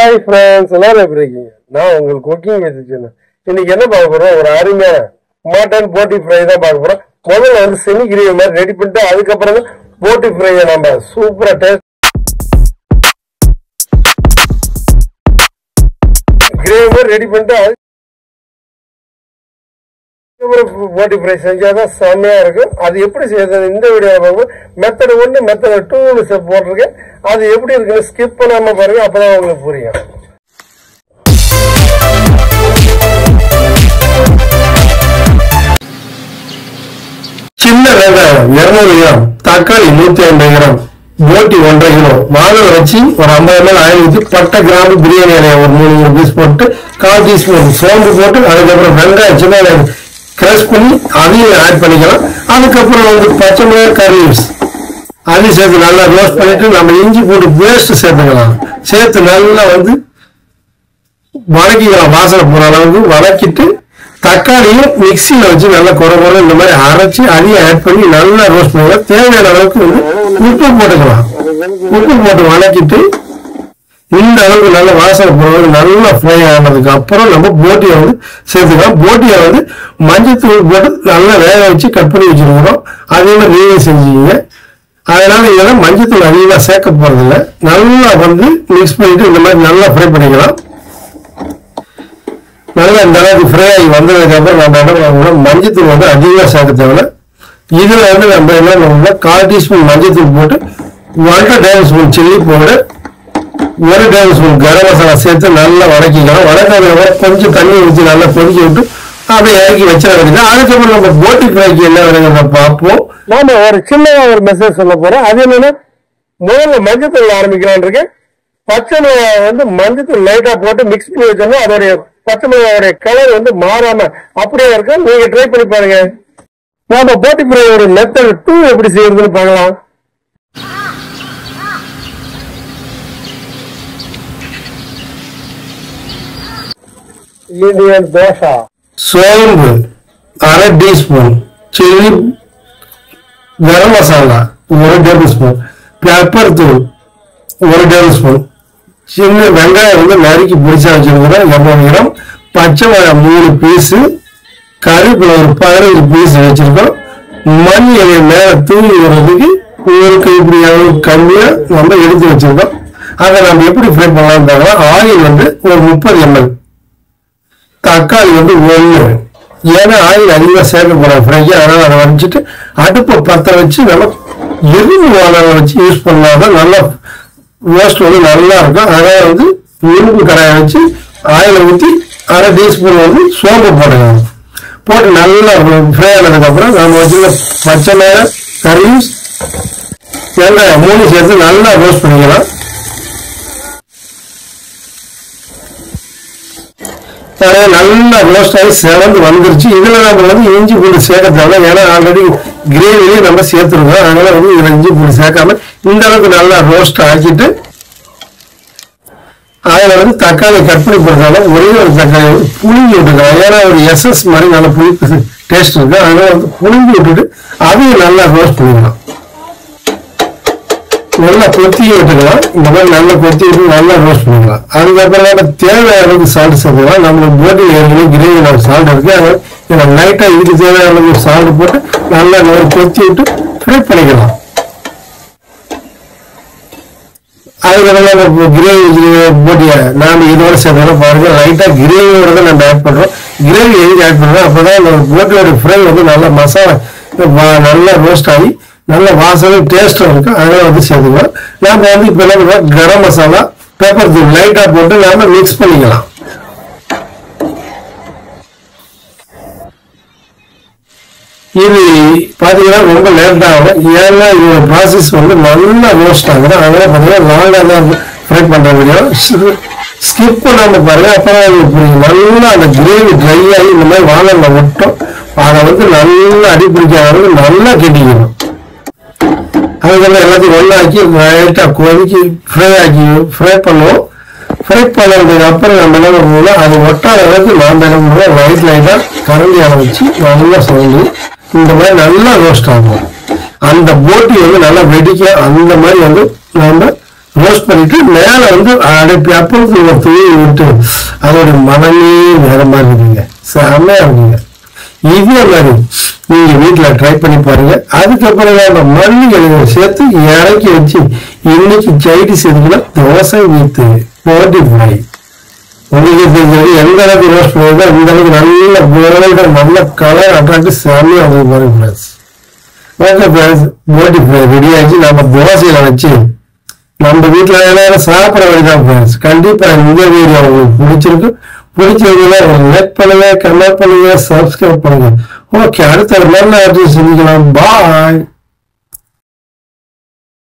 Hi friends, எல்லாரும் எப்படி இருக்கீங்க? நான் உங்களுக்கு குக்கிங் வச்சிருக்கேன். இன்னைக்கு என்ன பார்க்க போறோம்? ஒரு அருமையான மட்டன் போட்டி ஃப்ரை தான் பார்க்க போறோம். முதல்ல வந்து செமி கிரேவி மாதிரி ரெடி பண்ணிட்டு அதுக்கப்புறம் போட்டி ஃப்ரையை நம்ம சூப்பரா டேஸ்ட் கிரேவி மாதிரி ரெடி பண்ணிட்டு போட்டி ஃப்ரை செஞ்சாதான் செம்மையா இருக்கும். அது எப்படி செய்யறது இந்த வீடியோ பார்ப்போம். மெத்தட் 1 மெத்தட் 2 போட்டிருக்கேன். அது எப்படி இருக்குன்னு ஸ்கிப் பண்ணாம பாருங்க, அப்பதான் உங்களுக்கு புரியும். சின்ன வெங்காயம் 200 கிராம், தக்காளி 150 கிராம், போட்டி 1.5 கிலோ, வாழை வச்சு ஒரு 50 ml ஆயில் ஊற்றி பட்டை கிராம்பு பிரியாணி இலையை ஒரு 3 பீஸ் போட்டு 1/4 டீஸ்பூன் சோம்பு போட்டு அதுக்கப்புறம் வெங்காயம் சின்ன வெங்காயம் கிரஷ் பண்ணி அதையும் ஆட் பண்ணிக்கலாம். அதுக்கப்புறம் வந்து பச்சை மிளகாய் கறி லீவ்ஸ் அதையும் சேர்த்து நல்லா ரோஸ்ட் பண்ணிட்டு நம்ம இஞ்சி பூண்டு பேஸ்ட் சேர்த்துக்கலாம். சேர்த்து நல்லா வந்து வதக்கிக்கலாம். வாசனை போற அளவுக்கு வதக்கிட்டு தக்காளியும் மிக்சியில வச்சு நல்லா குறை இந்த மாதிரி அரைச்சி அதையும் ஆட் பண்ணி நல்லா ரோஸ்ட் பண்ணிக்கலாம். தேவையான அளவுக்கு வந்து உப்பு போட்டுக்கலாம். உப்பு போட்டு வதக்கிட்டு இந்த அளவுக்கு நல்ல வாசனை போடுறது நல்லா ஃப்ரை ஆனதுக்கு அப்புறம் நம்ம போட்டியை வந்து சேர்த்துக்கலாம். போட்டியை வந்து மஞ்சத்தூள் போட்டு நல்லா வேக வச்சு கட் பண்ணி வச்சிருக்கிறோம். அதே மாதிரி நீங்களும் செஞ்சீங்க. அதனால இதெல்லாம் மஞ்சத்தூள் அதிகமாக சேர்க்க போறதில்லை. நல்லா வந்து மிக்ஸ் பண்ணிட்டு இந்த மாதிரி நல்லா ஃப்ரை பண்ணிக்கலாம். நல்லா இந்த அளவுக்கு ஃப்ரை ஆகி வந்ததுக்கு அப்புறம் நம்ம என்ன பண்ணணும், மஞ்சத்தூள் வந்து அதிகமாக சேர்க்க தேவையில்லை. இதுல வந்து நம்ம என்ன பண்ணணும்னா 1/4 டீஸ்பூன் மஞ்சத்தூள் போட்டு 1 table spoon chilli powder 1 table spoon garam masala சேர்த்து நல்லா வதக்கிக்கலாம். வதக்காத கொஞ்சம் தண்ணி ஊற்றி நல்லா கொதிக்க விட்டு அப்படியே இறக்கி வச்சிட வேண்டியது. அதுக்கப்புறம் நம்ம போட்டி ஃப்ரைக்கு என்ன வேணுங்கிறத பார்ப்போம். நாம ஒரு சின்னதா ஒரு மெசேஜ் சொல்ல போறோம். அது என்னன்னா, முதல்ல மஞ்சத்தூள் ஆரம்பிக்கலான் இருக்கேன். பச்சை மிளகாய் வந்து மஞ்சத்தூள் லைட்டா போட்டு மிக்ஸ் பண்ணி வச்சோம்னா அதோடைய பச்சை மிளகாயோடைய கலர் வந்து மாறாம அப்படியே இருக்கும். நீங்க ட்ரை பண்ணி பாருங்க. நாம போட்டி ஃப்ரையோட மெத்தட் 2 எப்படி செய்யறதுன்னு பார்க்கலாம். இந்தியன் தோசா, சோம்பு 1/2 teaspoon, chilli garam masala 1 table spoon, pepper தூள் 1 டேபிள் ஸ்பூன், சின்ன வெங்காயம் வந்து நறுக்கி பிடிச்சா வச்சிருக்கிறோம் 200 கிராம், பச்சை மிளகாய் 3 பீஸு, கருவேப்பிலை ஒரு 15 பீஸ் வச்சிருக்கோம். மண் இலையை மேல தூவி விடுறதுக்கு ஒரு கைப்பிடி அளவு கம்மியா நம்ம எடுத்து வச்சிருக்கோம். அதை நம்ம எப்படி ஃப்ரை பண்ணலாம். ஆயில் வந்து ஒரு 30 ml, தக்காளி வந்து 1, ஏன்னா ஆயில் அதிகமாக சேர்க்க போறோம் ஃப்ரைக்கு. அதனால அதை வச்சுட்டு அடுப்பை பற்ற வச்சு நம்ம எறும்பு வானலை வச்சு யூஸ் பண்ணாதான் நல்லா ரோஸ்ட் வந்து நல்லா இருக்கும். அதனால வந்து இரும்பு கடாயை வச்சு ஆயிலை ஊற்றி 1/2 டீஸ்பூன் வந்து சோம்பு போட்டுக்கலாம். போட்டு நல்லா ஃப்ரை ஆனதுக்கு அப்புறம் நம்ம வச்சுருக்க பச்சை மிளகாய் கறி வெங்காயம் 3 சேர்த்து நல்லா ரோஸ்ட் பண்ணிக்கலாம். நல்லா ரோஸ்ட் ஆகி செவந்து வந்துருச்சு. இதுல நம்ம வந்து இஞ்சி பூண்டு சேர்க்க தேவை. ஏன்னா ஆல்ரெடி கிரேவிலேயே நம்ம சேர்த்துருக்கோம். அதனால வந்து இதுல இஞ்சி பூண்டு சேர்க்காம இந்த அளவுக்கு நல்லா ரோஸ்ட் ஆக்கிட்டு அதுல வந்து தக்காளி கட் பண்ணி போடுறதால ஒரே ஒரு தக்காளி வந்து புளிஞ்சு விட்டுக்கலாம். ஏன்னா ஒரு எஸ்எஸ் மாதிரி நல்ல புளிப்பு டேஸ்ட் இருக்கு. அதனால வந்து புளிஞ்சு விட்டுட்டு அதையும் நல்லா ரோஸ்ட் பண்ணிக்கலாம். நல்லா கொத்தி விட்டுக்கலாம். இந்த மாதிரி நல்லா கொத்தி விட்டு நல்லா ரோஸ்ட் பண்ணிக்கலாம். அதுக்கப்புறம் தேவையான அளவுக்கு சால்ட் சேர்த்துக்கலாம். நம்மளுக்கு போட்டி ஏற்கனவே கிரேவி நம்ம சால்ட் இருக்கு. அதனால லைட்டா இதுக்கு தேவையான அளவுக்கு சால்ட் போட்டு நல்லா கொத்தி விட்டு ஃப்ரை பண்ணிக்கலாம். அதுக்கப்புறம் கிரேவி போட்டிய நாம இதோட சேர்த்தாலும் பாருங்க, லைட்டா கிரேவியோட தான் நம்ம ஆட் பண்றோம். கிரேவி எதுக்கு ஆட் பண்றோம், அப்பதான் நம்ம போட்டியோட ஃப்ரை வந்து நல்லா மசாலா நல்லா ரோஸ்ட் ஆகி நல்ல வாசனை டேஸ்டும் இருக்கு. அதனால வந்து சேர்த்துக்கலாம். நாம வந்து இப்ப என்ன பண்ணுவோம், கரம் மசாலா பெப்பர் தூள் லைட்டா போட்டு நாம மிக்ஸ் பண்ணிக்கலாம். இது பாத்தீங்கன்னா ரொம்ப லேட் ஆகும். ஏன்னா இதோட ப்ராசஸ் வந்து நல்லா ரோஸ்ட் ஆகுது. அதனால பாத்தீங்கன்னா லாங்கா தான் ஃப்ரை பண்ற முடியும். ஸ்கிப் பண்ணாம பாருங்க, அப்புறம் நல்லா அந்த கிரேவி ட்ரை ஆகி இந்த மாதிரி வானல்ல விட்டோம். அதை வந்து நல்லா அடிப்பிடிக்காத நல்லா கெட்டிக்கணும். அதுக்கப்புறம் எல்லாத்தையும் ஒன்னாக்கி லைட்டா கொதிக்கி ஃப்ரை பண்ணுவோம். ஃப்ரை பண்ணதுக்கு அப்புறம் நம்ம என்ன பண்ணுவோம்னா அது ஒட்டாத அளவுக்கு நாம என்ன பண்ணுவோம், லைட்டா கரண்டியால வச்சு நல்லா சொல்லி இந்த மாதிரி நல்லா ரோஸ்ட் ஆகும். அந்த போட்டி வந்து நல்லா வெடிக்க அந்த மாதிரி வந்து நம்ம ரோஸ்ட் பண்ணிட்டு மேல வந்து அப்பளத்துல ஒரு தூவி விட்டு அதோட மனமே வேற மாதிரி இருக்குங்க, செம்மையா இருக்குங்க. இதே மாதிரி நீங்க வீட்டுல ட்ரை பண்ணி பாருங்க. அதுக்கப்புறம் நம்ம மல்லி இலையை சேர்த்து இறக்கி வச்சு இன்னைக்கு சைடிஸ் எதுக்குன்னா தோசை வித்து போட்டி ஃப்ரை. உங்களுக்கு தெரிஞ்சது எந்த அளவுக்கு ரோஸ்ட் பண்ணுறதோ அந்த அளவுக்கு நல்ல கோல்டன் நல்ல கலர் அட்ராக்ட் செம்மையா உங்களுக்கு பாருங்க ஃப்ரெண்ட்ஸ். ஓகே ஃப்ரெண்ட்ஸ், போட்டி ஃப்ரை ரெடி ஆகிடுச்சு. நம்ம தோசையில வச்சு நம்ம வீட்டுல எல்லாரும் சாப்பிட வேண்டியதான் ஃப்ரெண்ட்ஸ். கண்டிப்பா இந்த வீடியோ உங்களுக்கு பிடிச்சிருந்தா லைக் பண்ணுங்க, கமெண்ட் பண்ணுங்க, சப்ஸ்கிரைப் பண்ணுங்க. ஓகே, அடுத்த ஒரு நல்ல அட்ரஸ் செஞ்சுக்கலாம். பாய்.